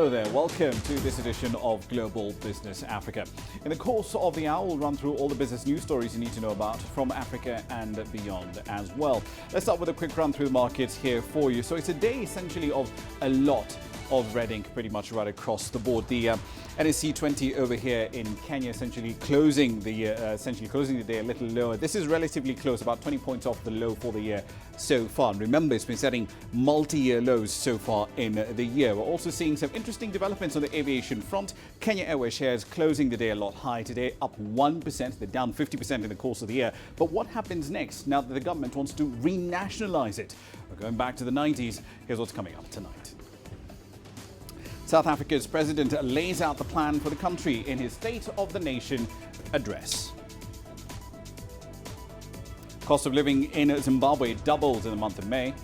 Hello there, welcome to this edition of Global Business Africa. In the course of the hour, we'll run through all the business news stories you need to know about from Africa and beyond as well. Let's start with a quick run through the markets here for you. So it's a day essentially of a lot of red ink pretty much right across the board. The NSE 20 over here in Kenya essentially closing the day a little lower. This is relatively close, about 20 points off the low for the year so far. Remember, it's been setting multi-year lows so far in the year. We're also seeing some interesting developments on the aviation front. Kenya Airways shares closing the day a lot higher today, up 1%. They're down 50% in the course of the year. But what happens next now that the government wants to renationalize it? We're going back to the 90s. Here's what's coming up tonight. South Africa's president lays out the plan for the country in his State of the Nation address. Cost of living in Zimbabwe doubles in the month of May.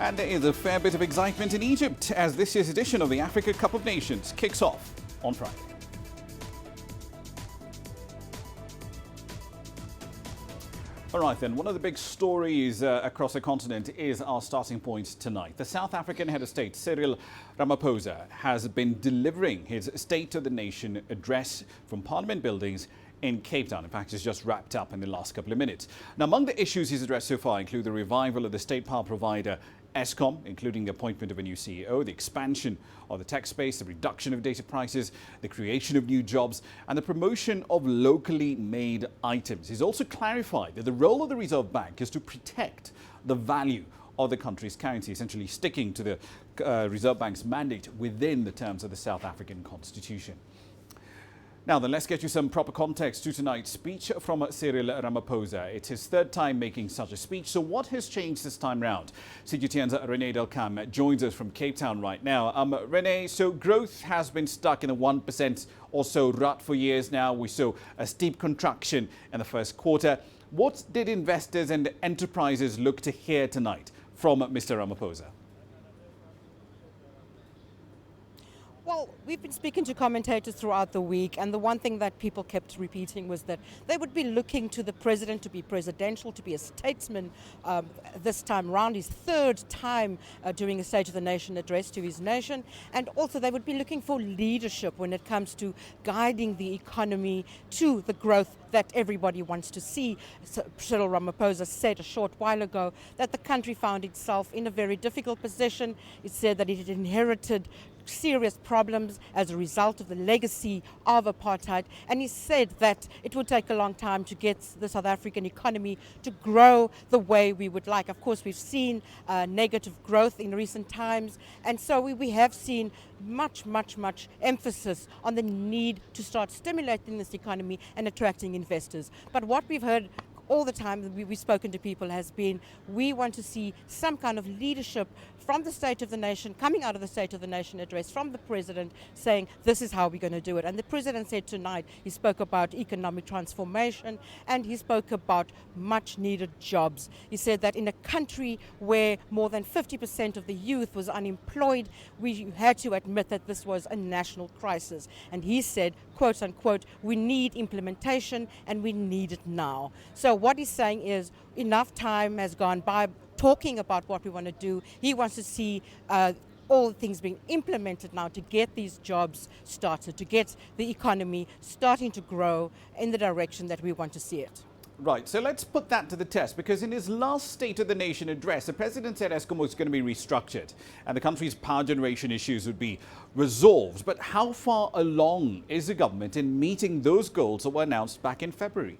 And there is a fair bit of excitement in Egypt as this year's edition of the Africa Cup of Nations kicks off on Friday. All right then, one of the big stories across the continent is our starting point tonight. The South African head of state, Cyril Ramaphosa, has been delivering his State of the Nation address from Parliament buildings in Cape Town. In fact, it's just wrapped up in the last couple of minutes. Now, among the issues he's addressed so far include the revival of the state power provider Eskom, including the appointment of a new CEO, the expansion of the tech space, the reduction of data prices, the creation of new jobs, and the promotion of locally made items. He's also clarified that the role of the Reserve Bank is to protect the value of the country's currency, essentially sticking to the Reserve Bank's mandate within the terms of the South African Constitution. Now then, let's get you some proper context to tonight's speech from Cyril Ramaphosa. It's his third time making such a speech. So what has changed this time round? CGTN's Rene Delcam joins us from Cape Town right now. Rene, so growth has been stuck in the 1% or so rut for years now. We saw a steep contraction in the first quarter. What did investors and enterprises look to hear tonight from Mr. Ramaphosa? Well, we've been speaking to commentators throughout the week, and the one thing that people kept repeating was that they would be looking to the president to be presidential, to be a statesman this time round, his third time doing a State of the Nation address to his nation. And also they would be looking for leadership when it comes to guiding the economy to the growth that everybody wants to see. Cyril Ramaphosa said a short while ago that the country found itself in a very difficult position. It said that it had inherited serious problems as a result of the legacy of apartheid, and he said that it would take a long time to get the South African economy to grow the way we would like. Of course, we've seen negative growth in recent times, and so we have seen much emphasis on the need to start stimulating this economy and attracting investors. But what we've heard all the time we've spoken to people has been, we want to see some kind of leadership from the State of the Nation, coming out of the State of the Nation address from the president, saying this is how we're going to do it. And the president said tonight, he spoke about economic transformation and he spoke about much needed jobs. He said that in a country where more than 50% of the youth was unemployed, we had to admit that this was a national crisis. And he said, quote unquote, we need implementation and we need it now. So what he's saying is enough time has gone by talking about what we want to do. He wants to see all things being implemented now to get these jobs started, to get the economy starting to grow in the direction that we want to see it. Right, so let's put that to the test, because in his last State of the Nation address, the president said Eskom was going to be restructured and the country's power generation issues would be resolved. But how far along is the government in meeting those goals that were announced back in February?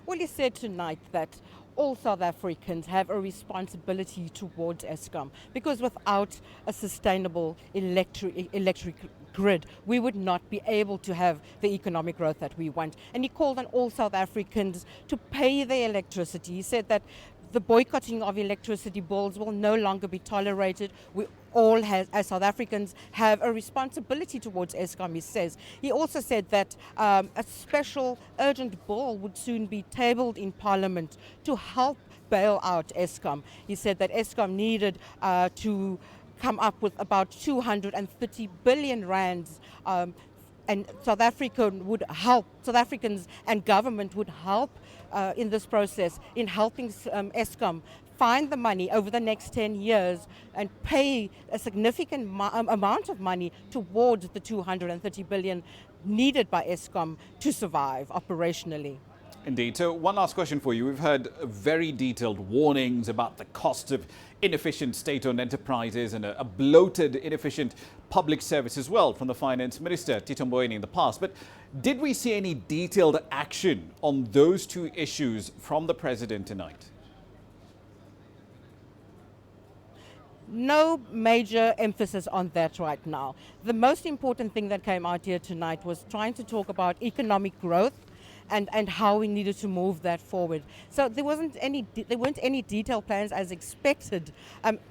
Well, he said tonight that all South Africans have a responsibility towards Eskom, because without a sustainable electric grid, we would not be able to have the economic growth that we want. And he called on all South Africans to pay their electricity. He said that the boycotting of electricity bills will no longer be tolerated. We all, as South Africans, have a responsibility towards Eskom, he says. He also said that a special urgent bill would soon be tabled in Parliament to help bail out Eskom. He said that Eskom needed to come up with about 230 billion rands and South Africans and government would help in this process in helping Eskom find the money over the next 10 years and pay a significant amount of money towards the 230 billion needed by Eskom to survive operationally. Indeed. So one last question for you. We've heard very detailed warnings about the cost of inefficient state-owned enterprises and a bloated, inefficient public service as well from the Finance Minister, Tito Mboweni, in the past. But did we see any detailed action on those two issues from the President tonight? No major emphasis on that right now. The most important thing that came out here tonight was trying to talk about economic growth and how we needed to move that forward. So there weren't any detailed plans as expected.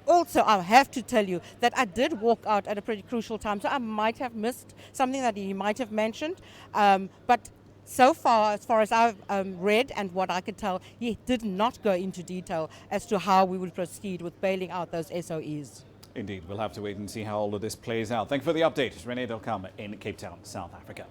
Also, I have to tell you that I did walk out at a pretty crucial time, so I might have missed something that he might have mentioned. But so far as I've read and what I could tell, he did not go into detail as to how we would proceed with bailing out those SOEs. Indeed, we'll have to wait and see how all of this plays out. Thank you for the update. Renee Delcam in Cape Town, South Africa.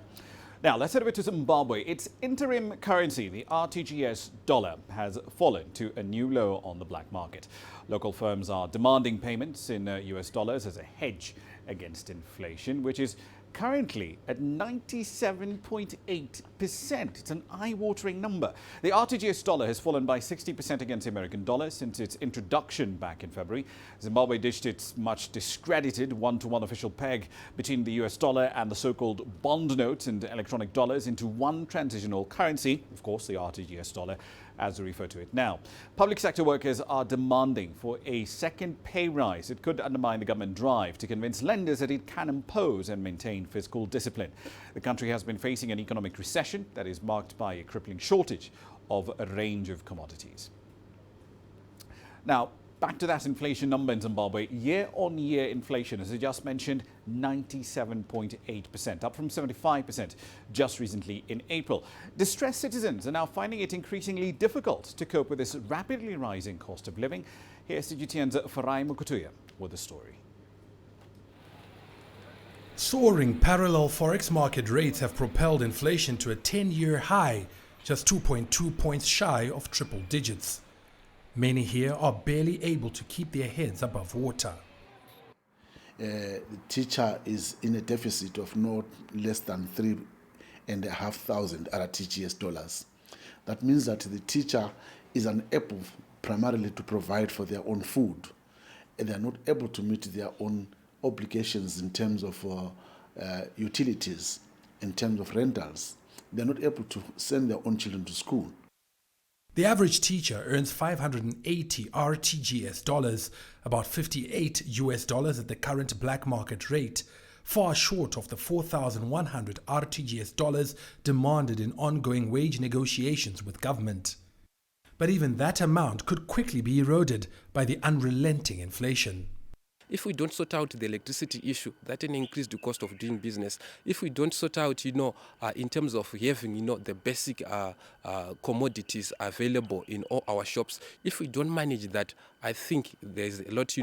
Now, let's head over to Zimbabwe. Its interim currency, the RTGS dollar, has fallen to a new low on the black market. Local firms are demanding payments in US dollars as a hedge against inflation, which is currently at 97.8%. It's an eye-watering number. The RTGS dollar has fallen by 60% against the American dollar since its introduction back in February. Zimbabwe dished its much discredited one-to-one official peg between the US dollar and the so-called bond notes and electronic dollars into one transitional currency, of course, the RTGS dollar, as we refer to it now. Public sector workers are demanding for a second pay rise. It could undermine the government drive to convince lenders that it can impose and maintain fiscal discipline. The country has been facing an economic recession that is marked by a crippling shortage of a range of commodities. Now, back to that inflation number in Zimbabwe. Year-on-year inflation, as I just mentioned, 97.8%, up from 75% just recently in April. Distressed citizens are now finding it increasingly difficult to cope with this rapidly rising cost of living. Here's CGTN's Farai Mukutuya with the story. Soaring parallel forex market rates have propelled inflation to a 10-year high, just 2.2 points shy of triple digits. Many here are barely able to keep their heads above water. The teacher is in a deficit of not less than 3,500 RTGS dollars. That means that the teacher is unable primarily to provide for their own food, and they are not able to meet their own obligations in terms of utilities, in terms of rentals. They are not able to send their own children to school. The average teacher earns 580 RTGS dollars, about 58 US dollars at the current black market rate, far short of the 4,100 RTGS dollars demanded in ongoing wage negotiations with government. But even that amount could quickly be eroded by the unrelenting inflation. If we don't sort out the electricity issue, that will increase the cost of doing business. If we don't sort out, in terms of having, the basic commodities available in all our shops, if we don't manage that, I think there's a lot,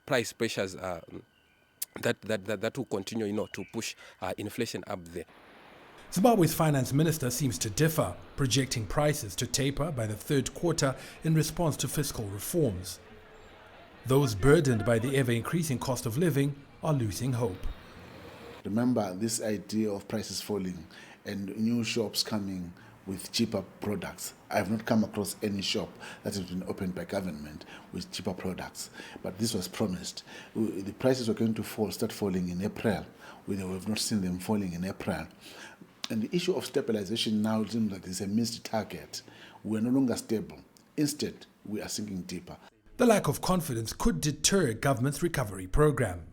price pressures that will continue, to push inflation up there. Zimbabwe's finance minister seems to differ, projecting prices to taper by the third quarter in response to fiscal reforms. Those burdened by the ever-increasing cost of living are losing hope. Remember this idea of prices falling and new shops coming with cheaper products. I have not come across any shop that has been opened by government with cheaper products, but this was promised. The prices were going to start falling in April. We have not seen them falling in April. And the issue of stabilization now seems like it's a missed target. We are no longer stable. Instead, we are sinking deeper. The lack of confidence could deter government's recovery program.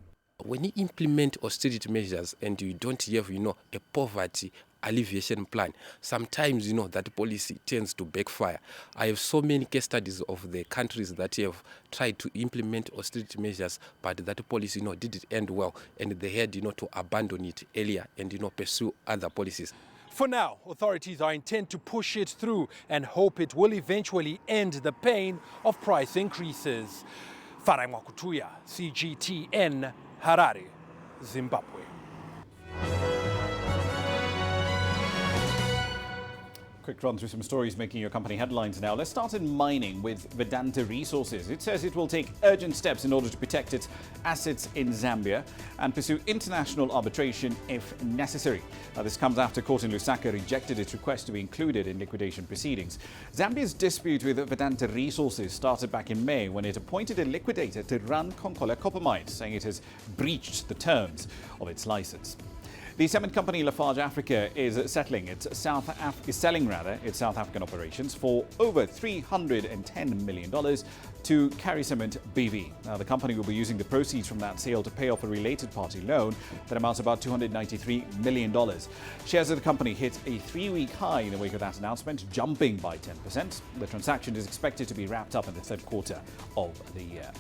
When you implement austerity measures and you don't have, a poverty alleviation plan, sometimes, that policy tends to backfire. I have so many case studies of the countries that have tried to implement austerity measures, but that policy, didn't end well, and they had, to abandon it earlier and, pursue other policies. For now, authorities are intent to push it through and hope it will eventually end the pain of price increases. Farai Mukutuya, CGTN, Harare, Zimbabwe. quick run through some stories making your company headlines now. Let's start in mining with Vedanta Resources. It says it will take urgent steps in order to protect its assets in Zambia and pursue international arbitration if necessary. This comes after court in Lusaka rejected its request to be included in liquidation proceedings. Zambia's dispute with Vedanta Resources started back in May when it appointed a liquidator to run Konkola copper mine, saying it has breached the terms of its license. The cement company Lafarge Africa is selling its South African operations for over $310 million to Carry Cement BV. Now, the company will be using the proceeds from that sale to pay off a related party loan that amounts to about $293 million. Shares of the company hit a 3-week high in the wake of that announcement, jumping by 10%. The transaction is expected to be wrapped up in the third quarter of the year.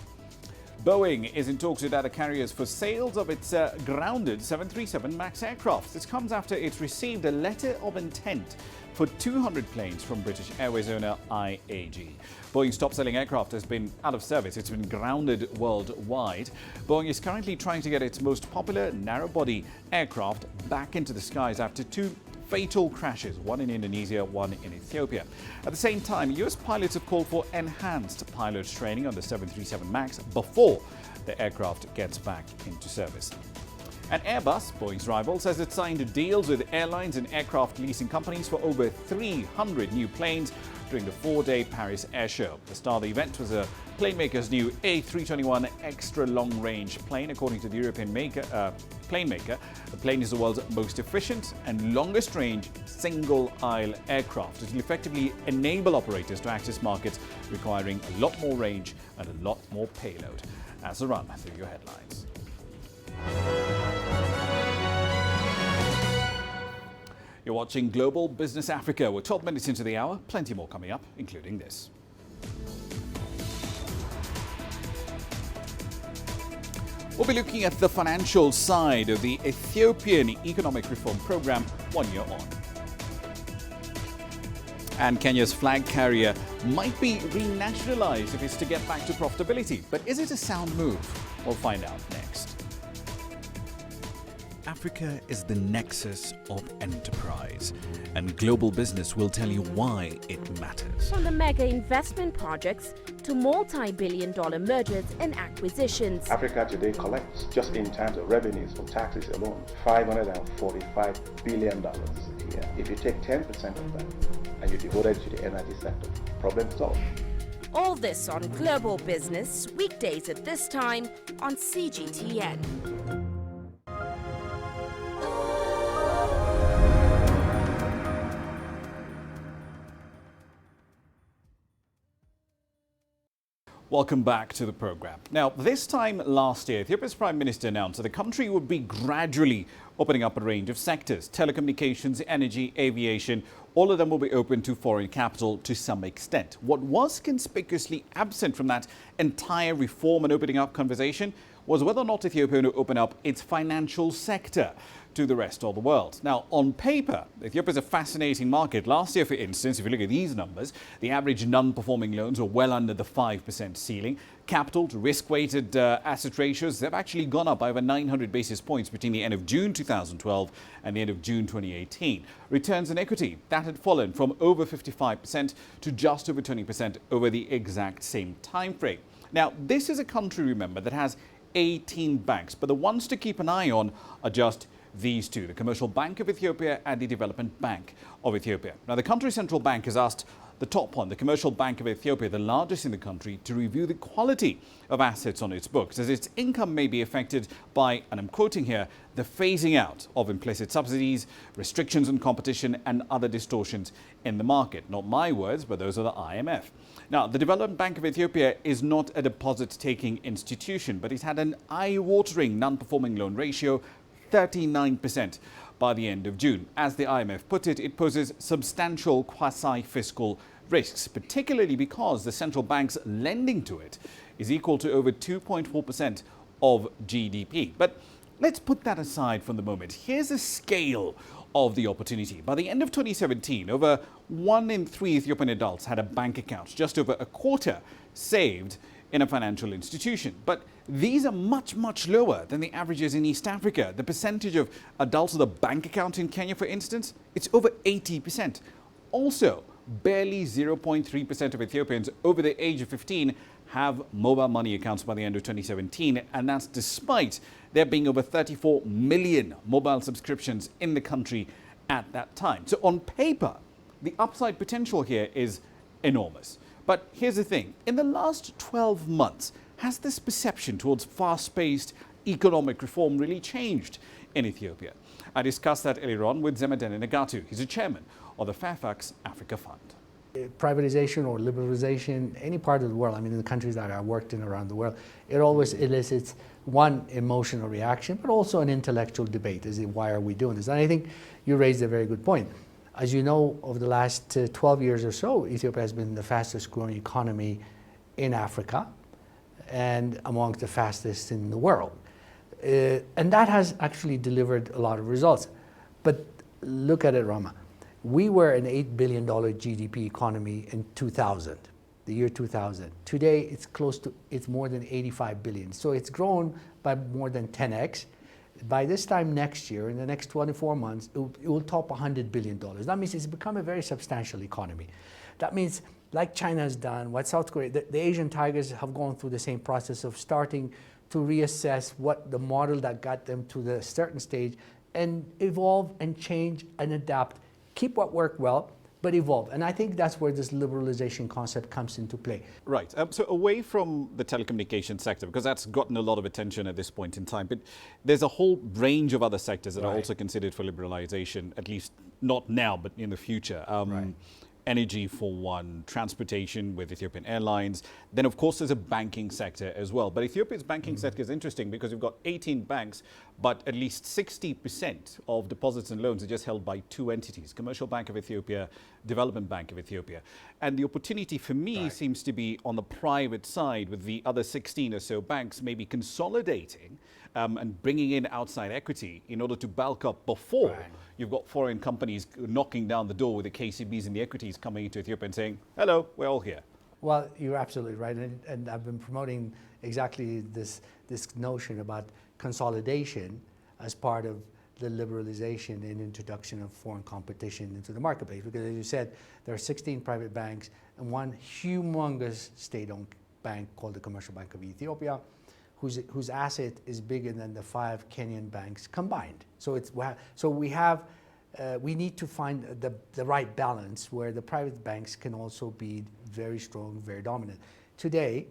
Boeing is in talks with other carriers for sales of its grounded 737 MAX aircraft. This comes after it's received a letter of intent for 200 planes from British Airways owner IAG. Boeing's top-selling aircraft has been out of service. It's been grounded worldwide. Boeing is currently trying to get its most popular narrow-body aircraft back into the skies after 2 fatal crashes, one in Indonesia, one in Ethiopia. At the same time, US pilots have called for enhanced pilot training on the 737 MAX before the aircraft gets back into service. And Airbus, Boeing's rival, says it signed deals with airlines and aircraft leasing companies for over 300 new planes during the 4-day Paris Air Show. The star of the event was a planemaker's new A321 extra long-range plane. According to the European plane maker, the plane is the world's most efficient and longest-range single-aisle aircraft. It will effectively enable operators to access markets requiring a lot more range and a lot more payload. As a run through your headlines. You're watching Global Business Africa. We're 12 minutes into the hour. Plenty more coming up, including this. We'll be looking at the financial side of the Ethiopian economic reform program 1 year on. And Kenya's flag carrier might be renationalized if it's to get back to profitability. But is it a sound move? We'll find out next. Africa is the nexus of enterprise, and Global Business will tell you why it matters. From the mega investment projects to multi-billion-dollar mergers and acquisitions. Africa today collects, just in terms of revenues from taxes alone, $545 billion a year. If you take 10% of that and you devote it to the energy sector, problem solved. All this on Global Business, weekdays at this time on CGTN. Welcome back to the program. Now, this time last year, Ethiopia's Prime Minister announced that the country would be gradually opening up a range of sectors. Telecommunications, energy, aviation, all of them will be open to foreign capital to some extent. What was conspicuously absent from that entire reform and opening up conversation was whether or not Ethiopia would open up its financial sector to the rest of the world. Now, on paper, Ethiopia is a fascinating market. Last year, for instance, if you look at these numbers, the average non-performing loans were well under the 5% ceiling. Capital to risk-weighted asset ratios have actually gone up by over 900 basis points between the end of June 2012 and the end of June 2018. Returns on equity, that had fallen from over 55% to just over 20% over the exact same time frame. Now, this is a country, remember, that has 18 banks, but the ones to keep an eye on are just these two, the Commercial Bank of Ethiopia and the Development Bank of Ethiopia. Now, the country's central bank has asked the top one, the Commercial Bank of Ethiopia, the largest in the country, to review the quality of assets on its books, as its income may be affected by, and I'm quoting here, the phasing out of implicit subsidies, restrictions on competition, and other distortions in the market. Not my words, but those of the IMF. Now, the Development Bank of Ethiopia is not a deposit-taking institution, but it had an eye-watering non-performing loan ratio, 39% by the end of June. As the IMF put it, it poses substantial quasi-fiscal risks, particularly because the central bank's lending to it is equal to over 2.4% of GDP. But let's put that aside for the moment. Here's the scale of the opportunity. By the end of 2017, over 1 in 3 Ethiopian adults had a bank account, just over a quarter saved in a financial institution. But these are much, much lower than the averages in East Africa. The percentage of adults with a bank account in Kenya, for instance, it's over 80%. Also, barely 0.3% of Ethiopians over the age of 15 have mobile money accounts by the end of 2017, and that's despite there being over 34 million mobile subscriptions in the country at that time. So on paper, the upside potential here is enormous. But here's the thing. In the last 12 months, has this perception towards fast-paced economic reform really changed in Ethiopia? I discussed that earlier on with Zemedene Nagatu. He's a chairman of the Fairfax Africa Fund. Privatization or liberalization, any part of the world, I mean, in the countries that I worked in around the world, it always elicits one emotional reaction, but also an intellectual debate. Is it, why are we doing this? And I think you raised a very good point. As you know, over the last 12 years or so, Ethiopia has been the fastest growing economy in Africa and amongst the fastest in the world. And that has actually delivered a lot of results. But look at it, Ramah. We were an $8 billion GDP economy in 2000, the year 2000. Today, it's more than 85 billion. So it's grown by more than 10x. By this time next year, in the next 24 months, it will top $100 billion. That means it's become a very substantial economy. That means, like China has done, what South Korea, the Asian tigers have gone through the same process of starting to reassess what the model that got them to the certain stage and evolve and change and adapt. Keep what worked well, but evolve. And I think that's where this liberalization concept comes into play. Right. So away from the telecommunications sector, because that's gotten a lot of attention at this point in time, but there's a whole range of other sectors that are also considered for liberalization, at least not now, but in the future. Energy for one, transportation with Ethiopian Airlines. Then, of course, there's a banking sector as well. But Ethiopia's banking sector is interesting because you've got 18 banks, but at least 60% of deposits and loans are just held by two entities, Commercial Bank of Ethiopia, Development Bank of Ethiopia. And the opportunity for me seems to be on the private side with the other 16 or so banks maybe consolidating and bringing in outside equity in order to bulk up before you've got foreign companies knocking down the door with the KCBs and the equities coming into Ethiopia and saying, hello, we're all here. Well, you're absolutely right. And I've been promoting exactly this notion about consolidation as part of the liberalization and introduction of foreign competition into the marketplace. Because as you said, there are 16 private banks and one humongous state-owned bank called the Commercial Bank of Ethiopia, whose asset is bigger than the 5 Kenyan banks combined. So we need to find the right balance where the private banks can also be very strong, very dominant. Today,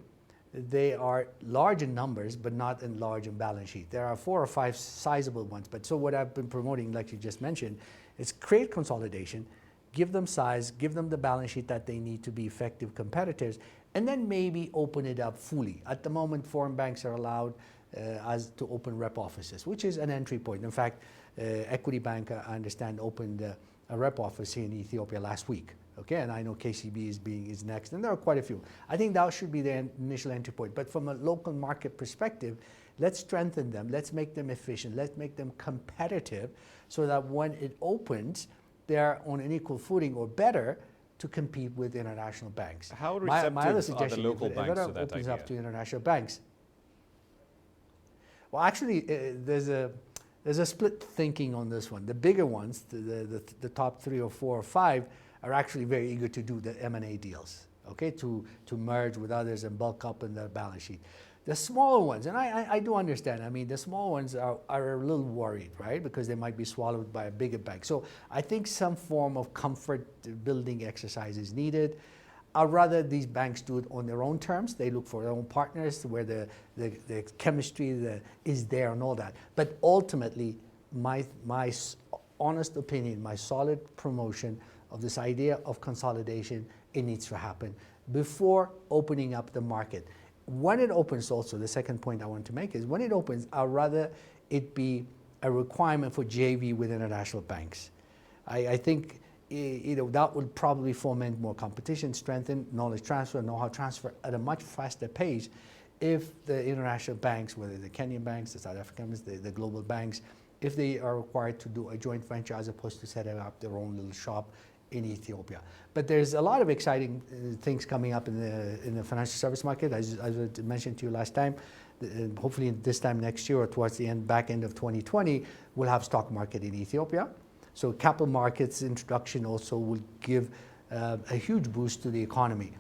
they are large in numbers, but not in large in balance sheet. There are 4 or 5 sizable ones. But so what I've been promoting, like you just mentioned, is create consolidation, give them size, give them the balance sheet that they need to be effective competitors, and then maybe open it up fully. At the moment, foreign banks are allowed as to open rep offices, which is an entry point. In fact, Equity Bank, I understand, opened a rep office here in Ethiopia last week. Okay, and I know KCB is next, and there are quite a few. I think that should be the initial entry point. But from a local market perspective, let's strengthen them, let's make them efficient, let's make them competitive, so that when it opens, they're on an equal footing or better to compete with international banks. How receptive my other are suggestion the local is banks that to that opens idea? up to international banks. Well, actually, there's a split thinking on this one. The bigger ones, the top 3 or 4 or 5, are actually very eager to do the M&A deals, okay, to merge with others and bulk up in their balance sheet. The smaller ones, and I do understand, I mean, the small ones are a little worried, right, because they might be swallowed by a bigger bank. So I think some form of comfort building exercise is needed. I'd rather these banks do it on their own terms. They look for their own partners where the chemistry is there and all that. But ultimately, my honest opinion, my solid promotion of this idea of consolidation, it needs to happen before opening up the market. When it opens also, the second point I want to make is when it opens, I'd rather it be a requirement for JV with international banks. I think that would probably foment more competition, strengthen knowledge transfer, know-how transfer at a much faster pace if the international banks, whether the Kenyan banks, the South African banks, the global banks, if they are required to do a joint venture as opposed to setting up their own little shop in Ethiopia. But there's a lot of exciting things coming up in the financial service market, as I mentioned to you last time. Hopefully this time next year or towards the back end of 2020, we'll have stock market in Ethiopia. So capital markets introduction also will give a huge boost to the economy.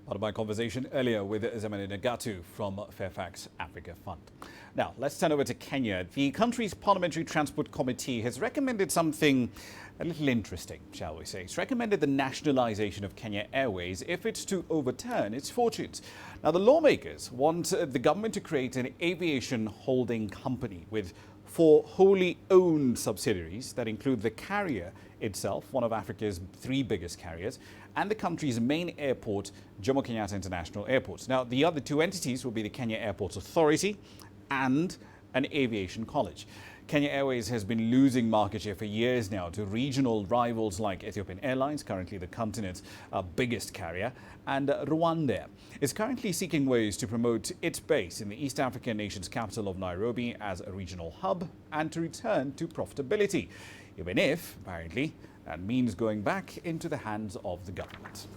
Part of my conversation earlier with Zemene Nagatu from Fairfax Africa Fund. Now, let's turn over to Kenya. The country's Parliamentary Transport Committee has recommended something a little interesting, shall we say. It's recommended the nationalization of Kenya Airways if it's to overturn its fortunes. Now, the lawmakers want the government to create an aviation holding company with 4 wholly owned subsidiaries that include the carrier itself, one of Africa's 3 biggest carriers, and the country's main airport, Jomo Kenyatta International Airport. Now, the other 2 entities will be the Kenya Airports Authority and an aviation college. Kenya Airways has been losing market share for years now to regional rivals like Ethiopian Airlines, currently the continent's biggest carrier, and Rwanda is currently seeking ways to promote its base in the East African nation's capital of Nairobi as a regional hub and to return to profitability, even if, apparently, that means going back into the hands of the government.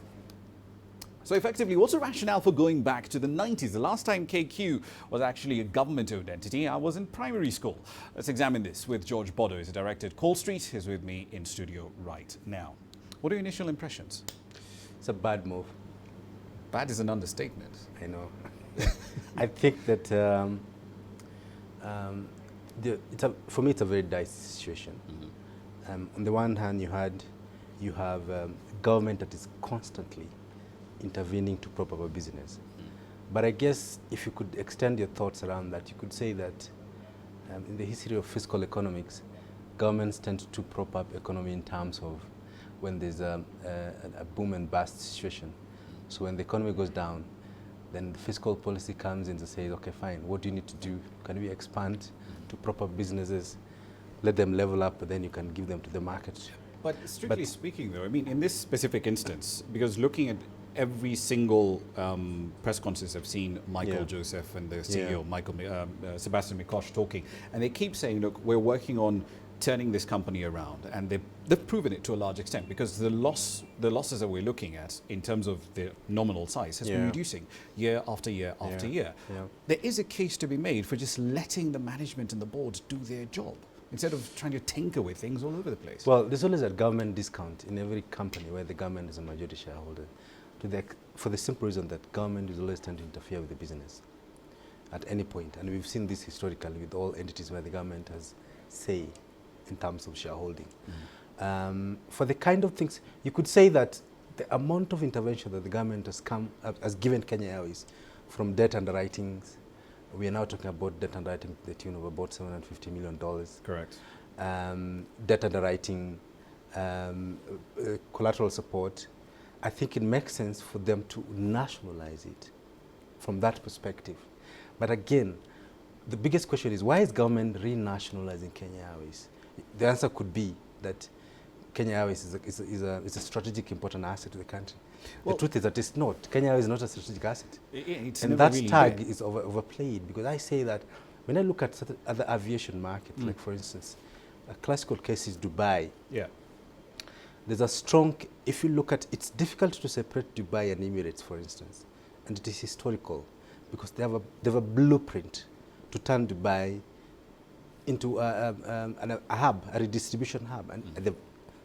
So effectively, what's the rationale for going back to the 90s? The last time KQ was actually a government-owned entity, I was in primary school. Let's examine this with George Bodo, who's a director at Call Street. He's with me in studio right now. What are your initial impressions? It's a bad move. Bad is an understatement. I know. I think that for me, it's a very dicey situation. Mm-hmm. On the one hand, you have government that is constantly intervening to prop up a business. But I guess if you could extend your thoughts around that, you could say that in the history of fiscal economics, governments tend to prop up economy in terms of when there's a boom and bust situation. So when the economy goes down, then the fiscal policy comes in to say, okay, fine, what do you need to do? Can we expand to prop up businesses, let them level up, but then you can give them to the market. But strictly speaking, though, I mean, in this specific instance, because looking at every single press conference I've seen Michael Joseph and the CEO, Sebastian Mikosh, talking, and they keep saying, look, we're working on turning this company around, and they've proven it to a large extent because the losses that we're looking at in terms of the nominal size has been reducing year after year after year. There is a case to be made for just letting the management and the boards do their job instead of trying to tinker with things all over the place. Well, there's always a government discount in every company where the government is a majority shareholder, for the simple reason that government is always trying to interfere with the business at any point. And we've seen this historically with all entities where the government has say in terms of shareholding. For the kind of things, you could say that the amount of intervention that the government has given Kenya Airways from debt underwritings, we are now talking about debt underwriting to the tune of about $750 million. Correct. Debt underwriting, collateral support. I think it makes sense for them to nationalize it from that perspective. But again, the biggest question is, why is government renationalizing Kenya Airways? The answer could be that Kenya Airways is a strategic important asset to the country. Well, the truth is that it's not. Kenya Airways is not a strategic asset. And that really tag is overplayed, because I say that when I look at other aviation markets, like for instance, a classical case is Dubai. Yeah. There's a strong, if you look at, it's difficult to separate Dubai and Emirates, for instance, and it is historical because they have a blueprint to turn Dubai into a hub, a redistribution hub, and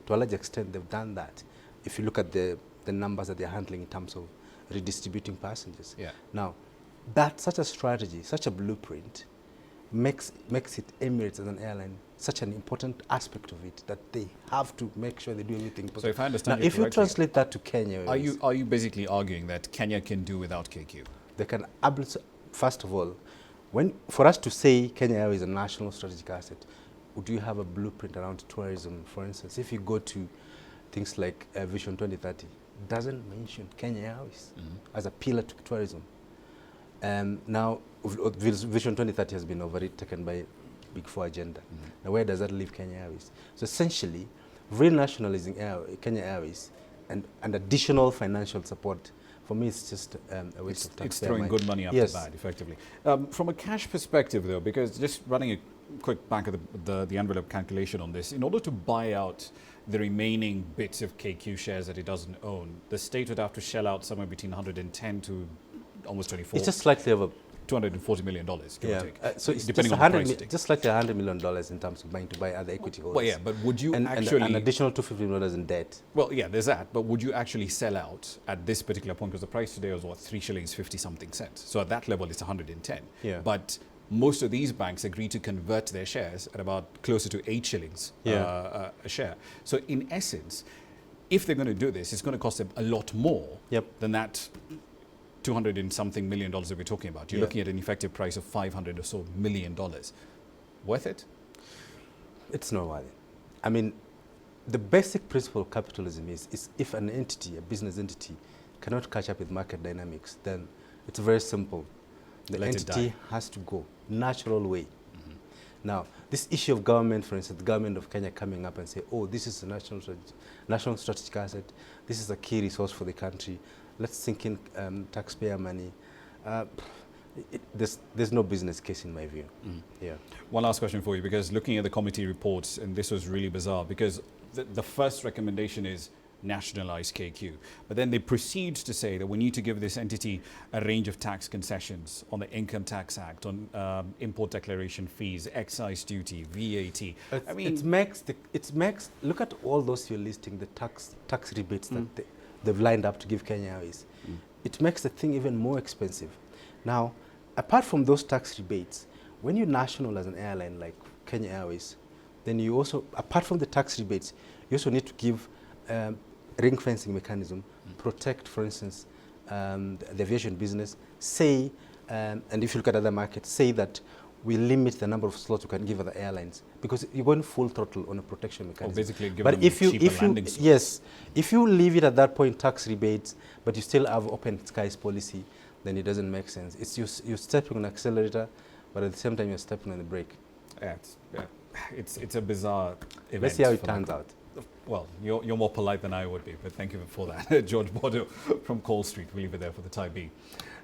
to a large extent they've done that. If you look at the numbers that they're handling in terms of redistributing passengers. Yeah. Now, such a strategy, such a blueprint, makes it Emirates as an airline such an important aspect of it that they have to make sure they do everything possible. So if I understand now, if you translate that to Kenya, are you basically arguing that Kenya can do without KQ? They can. First of all, for us to say Kenya Airways is a national strategic asset, do you have a blueprint around tourism? For instance, if you go to things like Vision 2030, it doesn't mention Kenya Airways as a pillar to tourism. Now, Vision 2030 has been overtaken by Big Four agenda. Now, where does that leave Kenya Airways? So essentially, renationalizing Kenya Airways and additional financial support, for me, it's just a waste of taxpayer money. It's throwing good money after bad, effectively. From a cash perspective, though, because just running a quick back of the envelope calculation on this, in order to buy out the remaining bits of KQ shares that it doesn't own, the state would have to shell out somewhere between 110 to almost 24. It's just slightly over $240 million, give or take. So it's depending just on the price you take. just like $100 million in terms of buying to buy other equity holders. Well, yeah, but would you and actually... an additional $250 million in debt. Well, yeah, there's that. But would you actually sell out at this particular point? Because the price today was, what, 3 shillings 50 something cents. So at that level, it's 110. Yeah. But most of these banks agree to convert their shares at about closer to 8 shillings a share. So in essence, if they're going to do this, it's going to cost them a lot more than that 200 and something million dollars that we're talking about. You're looking at an effective price of $500 or so million. Worth it? It's not worth it. I mean, the basic principle of capitalism is if an entity, a business entity, cannot catch up with market dynamics, then it's very simple. The entity has to go natural way. Now, this issue of government, for instance, the government of Kenya coming up and say, oh, this is a national strategic asset, this is a key resource for the country, let's sink in taxpayer money. There's no business case in my view. Yeah. One last question for you, because looking at the committee reports, and this was really bizarre, because the first recommendation is nationalize KQ. But then they proceed to say that we need to give this entity a range of tax concessions on the Income Tax Act, on import declaration fees, excise duty, VAT. I mean, it makes, look at all those you're listing, the tax rebates that they've lined up to give Kenya Airways. It makes the thing even more expensive. Now, apart from those tax rebates, when you national as an airline like Kenya Airways, then you also, apart from the tax rebates, you also need to give ring fencing mechanism, protect, for instance, the aviation business, say, and if you look at other markets, say that we limit the number of slots we can give other airlines, because you're going full throttle on a protection mechanism. Or basically give but them if you, cheaper landing slots. yes, if you leave it at that point, tax rebates, but you still have open skies policy, then it doesn't make sense. It's you're stepping on the accelerator, but at the same time you're stepping on the brake. Yeah, it's a bizarre event. Let's see how it turns out. Well, you're more polite than I would be, but thank you for that. George Bordeaux from Cole Street. We'll leave it there for the time being.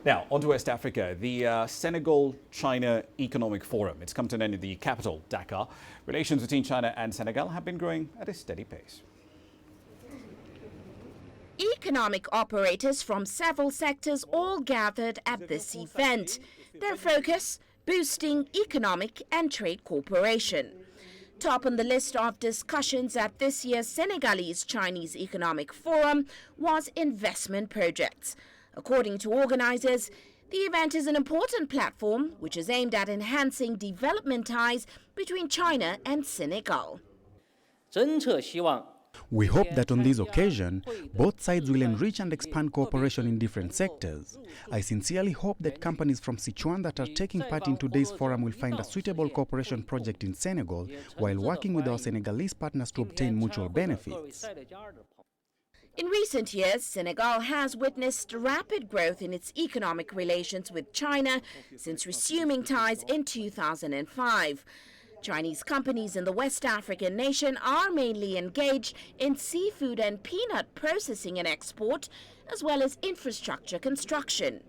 Now, on to West Africa. The Senegal-China Economic Forum. It's come to an end in the capital, Dakar. Relations between China and Senegal have been growing at a steady pace. Economic operators from several sectors all gathered at this event. Their focus, boosting economic and trade cooperation. Top on the list of discussions at this year's Senegalese-Chinese Economic Forum was investment projects. According to organizers, the event is an important platform which is aimed at enhancing development ties between China and Senegal. We hope that on this occasion, both sides will enrich and expand cooperation in different sectors. I sincerely hope that companies from Sichuan that are taking part in today's forum will find a suitable cooperation project in Senegal while working with our Senegalese partners to obtain mutual benefits. In recent years, Senegal has witnessed rapid growth in its economic relations with China since resuming ties in 2005. Chinese companies in the West African nation are mainly engaged in seafood and peanut processing and export, as well as infrastructure construction.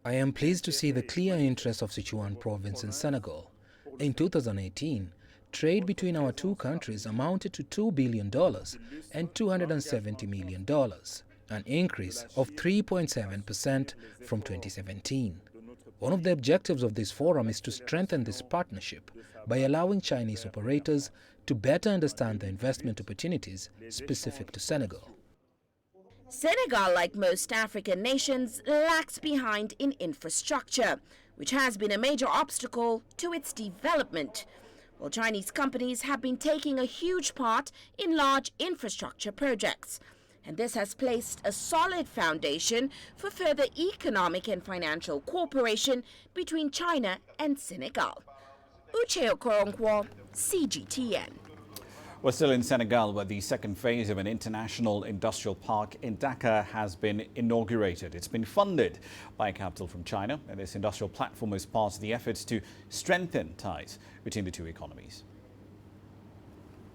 I am pleased to see the clear interest of Sichuan province in Senegal. In 2018, trade between our two countries amounted to $2 billion and $270 million, an increase of 3.7% from 2017. One of the objectives of this forum is to strengthen this partnership by allowing Chinese operators to better understand the investment opportunities specific to Senegal. Senegal, like most African nations, lags behind in infrastructure, which has been a major obstacle to its development. While Chinese companies have been taking a huge part in large infrastructure projects. And this has placed a solid foundation for further economic and financial cooperation between China and Senegal. Uche Okoronkwo, CGTN. We're still in Senegal, where the second phase of an international industrial park in Dakar has been inaugurated. It's been funded by capital from China, and this industrial platform is part of the efforts to strengthen ties between the two economies.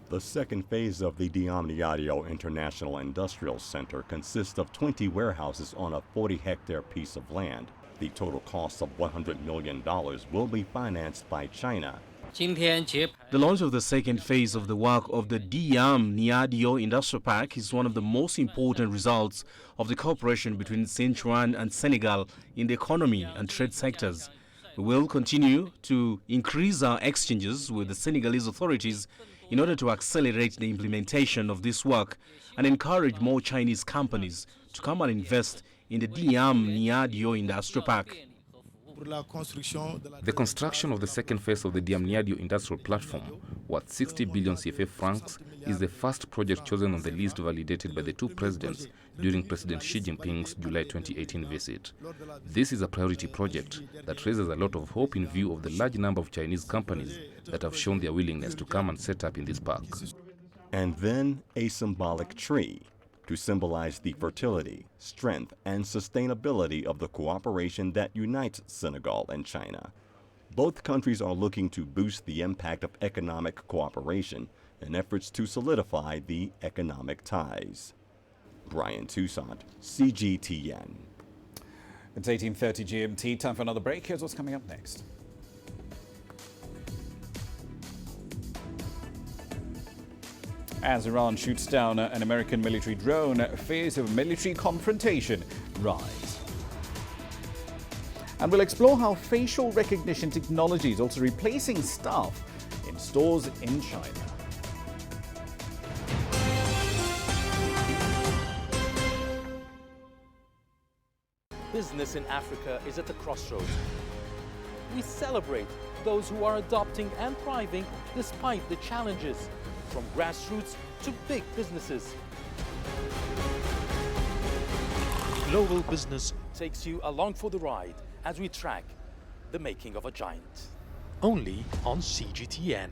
The second phase of the Diamniadio International Industrial Center consists of 20 warehouses on a 40-hectare piece of land. The total cost of $100 million will be financed by China. The launch of the second phase of the work of the Niadio Industrial Park is one of the most important results of the cooperation between Sichuan and Senegal in the economy and trade sectors. We will continue to increase our exchanges with the Senegalese authorities in order to accelerate the implementation of this work and encourage more Chinese companies to come and invest in the Niadio Industrial Park. The construction of the second phase of the Niadio industrial platform, worth 60 billion CFA francs, is the first project chosen on the list validated by the two presidents during President Xi Jinping's July 2018 visit. This is a priority project that raises a lot of hope in view of the large number of Chinese companies that have shown their willingness to come and set up in this park. And then a symbolic tree to symbolize the fertility, strength, and sustainability of the cooperation that unites Senegal and China. Both countries are looking to boost the impact of economic cooperation in efforts to solidify the economic ties. Brian Toussaint, CGTN. It's 18:30 GMT, time for another break. Here's what's coming up next. As Iran shoots down an American military drone, fears of military confrontation rise. And we'll explore how facial recognition technology is also replacing staff in stores in China. Business in Africa is at a crossroads. We celebrate those who are adopting and thriving despite the challenges, from grassroots to big businesses. Global Business takes you along for the ride as we track the making of a giant. Only on CGTN.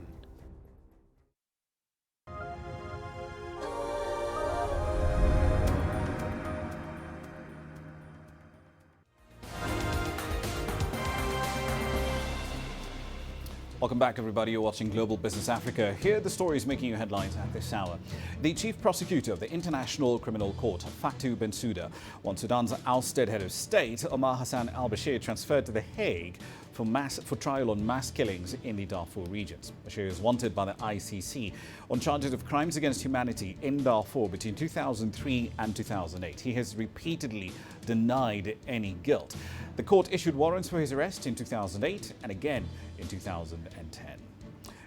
Welcome back, everybody. You're watching Global Business Africa. Here are the stories making you headlines at this hour. The chief prosecutor of the International Criminal Court, Fatou Bensouda, wants Sudan's ousted head of state, Omar Hassan al-Bashir, transferred to The Hague for trial on mass killings in the Darfur regions. Bashir is wanted by the ICC on charges of crimes against humanity in Darfur between 2003 and 2008. He has repeatedly denied any guilt. The court issued warrants for his arrest in 2008 and again in 2010.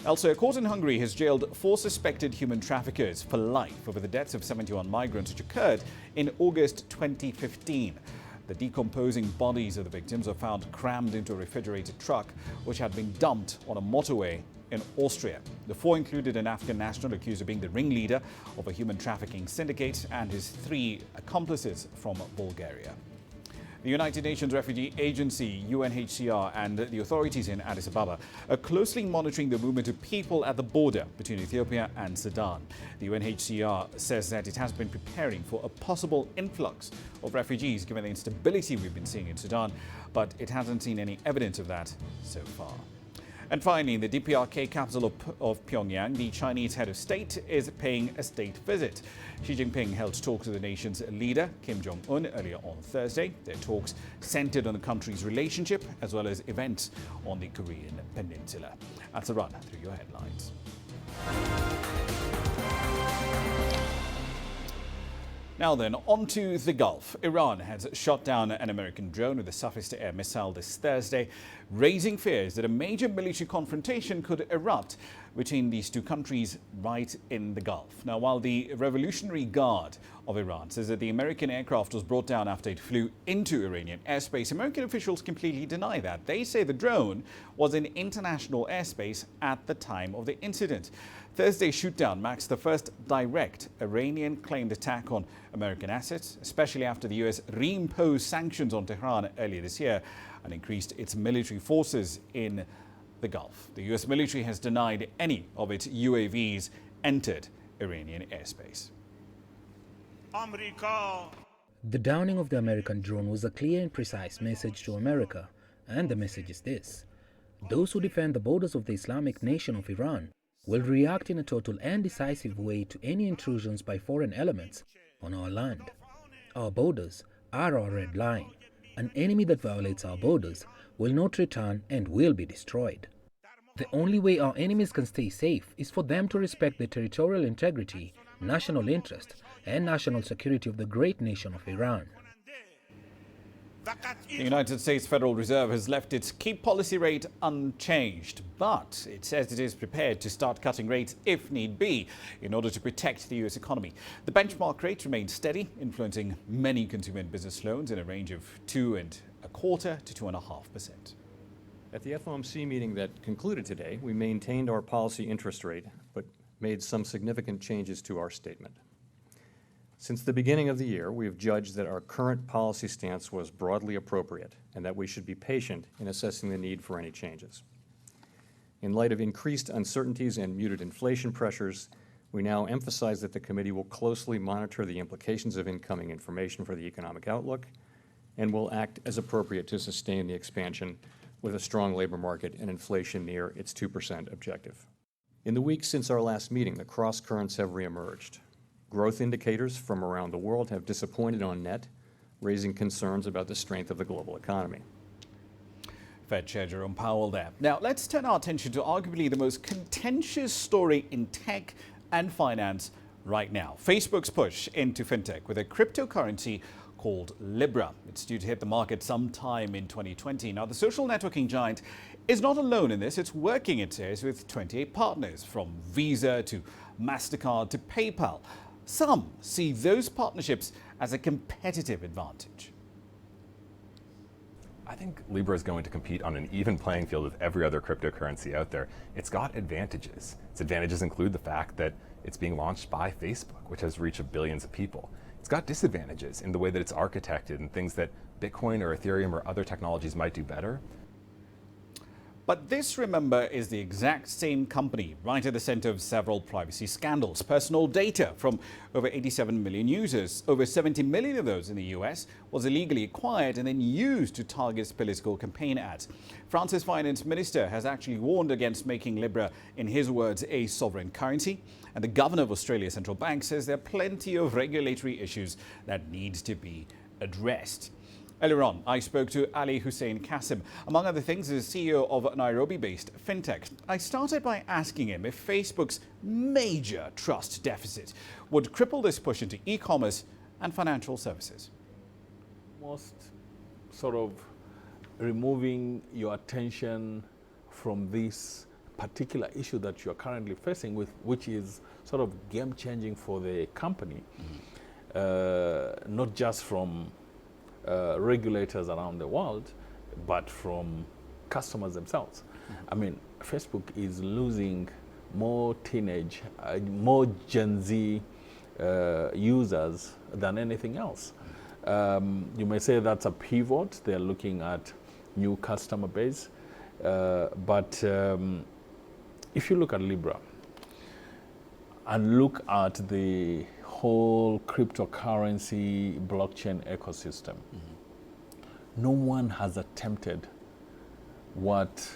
Elsewhere, a court in Hungary has jailed 4 suspected human traffickers for life over the deaths of 71 migrants which occurred in August 2015. The decomposing bodies of the victims were found crammed into a refrigerated truck which had been dumped on a motorway in Austria. The 4 included an Afghan national accused of being the ringleader of a human trafficking syndicate and his 3 accomplices from Bulgaria. The United Nations Refugee Agency, UNHCR, and the authorities in Addis Ababa are closely monitoring the movement of people at the border between Ethiopia and Sudan. The UNHCR says that it has been preparing for a possible influx of refugees given the instability we've been seeing in Sudan, but it hasn't seen any evidence of that so far. And finally, in the DPRK capital of Pyongyang, the Chinese head of state is paying a state visit. Xi Jinping held talks with the nation's leader, Kim Jong-un, earlier on Thursday. Their talks centered on the country's relationship as well as events on the Korean peninsula. That's a run through your headlines. Now then, on to the Gulf. Iran has shot down an American drone with a surface-to-air missile this Thursday, raising fears that a major military confrontation could erupt between these two countries right in the Gulf. Now, while the Revolutionary Guard of Iran says that the American aircraft was brought down after it flew into Iranian airspace, American officials completely deny that. They say the drone was in international airspace at the time of the incident. Thursday's shootdown marks the first direct Iranian-claimed attack on American assets, especially after the U.S. reimposed sanctions on Tehran earlier this year and increased its military forces in the Gulf. The U.S. military has denied any of its UAVs entered Iranian airspace. The downing of the American drone was a clear and precise message to America, and the message is this: those who defend the borders of the Islamic nation of Iran will react in a total and decisive way to any intrusions by foreign elements on our land. Our borders are our red line. An enemy that violates our borders will not return and will be destroyed. The only way our enemies can stay safe is for them to respect the territorial integrity, national interest, and national security of the great nation of Iran. The United States Federal Reserve has left its key policy rate unchanged, but it says it is prepared to start cutting rates if need be in order to protect the U.S. economy. The benchmark rate remains steady, influencing many consumer and business loans in a range of 2.25% to 2.5%. At the FOMC meeting that concluded today, we maintained our policy interest rate, but made some significant changes to our statement. Since the beginning of the year, we have judged that our current policy stance was broadly appropriate and that we should be patient in assessing the need for any changes. In light of increased uncertainties and muted inflation pressures, we now emphasize that the committee will closely monitor the implications of incoming information for the economic outlook and will act as appropriate to sustain the expansion with a strong labor market and inflation near its 2% objective. In the weeks since our last meeting, the cross currents have reemerged. Growth indicators from around the world have disappointed on net, raising concerns about the strength of the global economy. Fed Chair Jerome Powell there. Now, let's turn our attention to arguably the most contentious story in tech and finance right now. Facebook's push into fintech with a cryptocurrency called Libra. It's due to hit the market sometime in 2020. Now, the social networking giant is not alone in this. It's working, it says, with 28 partners, from Visa to MasterCard to PayPal. Some see those partnerships as a competitive advantage. I think Libra is going to compete on an even playing field with every other cryptocurrency out there. It's got advantages. Its advantages include the fact that it's being launched by Facebook, which has reach of billions of people. It's got disadvantages in the way that it's architected and things that Bitcoin or Ethereum or other technologies might do better. But this, remember, is the exact same company right at the center of several privacy scandals. Personal data from over 87 million users, over 70 million of those in the US, was illegally acquired and then used to target political campaign ads. France's finance minister has actually warned against making Libra, in his words, a sovereign currency. And the governor of Australia's central bank says there are plenty of regulatory issues that need to be addressed. Earlier on, I spoke to Ali Hussein Kassim, among other things, as CEO of Nairobi-based fintech. I started by asking him if Facebook's major trust deficit would cripple this push into e-commerce and financial services. Most sort of removing your attention from this particular issue that you're currently facing with, which is sort of game-changing for the company, not just from regulators around the world, but from customers themselves. I mean, Facebook is losing more teenage, more Gen Z users than anything else. You may say that's a pivot. They're looking at new customer base. But if you look at Libra and look at the whole cryptocurrency blockchain ecosystem, no one has attempted what